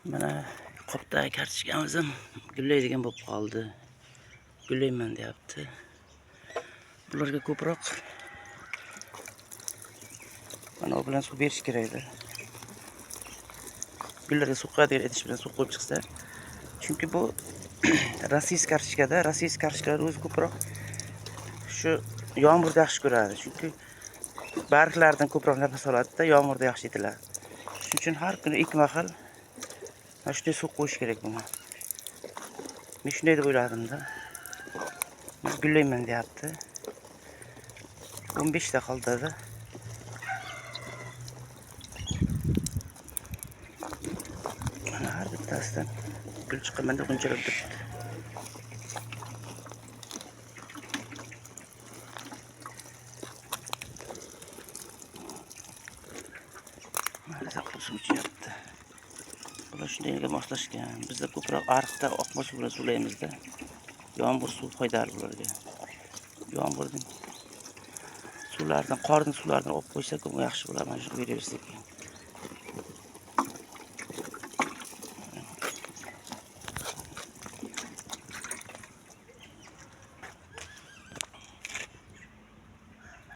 Mana qopdagi kartoshkamiz ham gullaydigan bo'lib qoldi. Gullayman deyapti. Bularga ko'proq mana u bilan suv berish kerakdir. Gullarga suv quyadigan idish bilan suv qo'yib chiqsa. Chunki bu rossiyskiy kartoshkada, rossiyskiy kartoshkalar o'zi ko'proq shu yomg'irda yaxshi ko'radi. Chunki barglardan ko'proq nafas oladi-da, yomg'irda yaxshi yetiladi. Shuning uchun har kuni ikki mahal mana shunday suv qo'yish kerak buni. Men shunday deb o'yladim-da. Biz gullayman deyapti. 15 ta qoldi-da. Mana har bittasidan gul chiqaman deb unchalik turibdi. Mana saqlab suv ichyapti. Bular shundayga moslashgan. Bizda ko'proq ariqda oqma suv bilan suvlaymiz-da. Yomg'ir suv foydali bularga. Yomg'irning suvlaridan, qorning suvlaridan olib qo'ysak, u yaxshi bo'ladi. Mana shuni beraversak.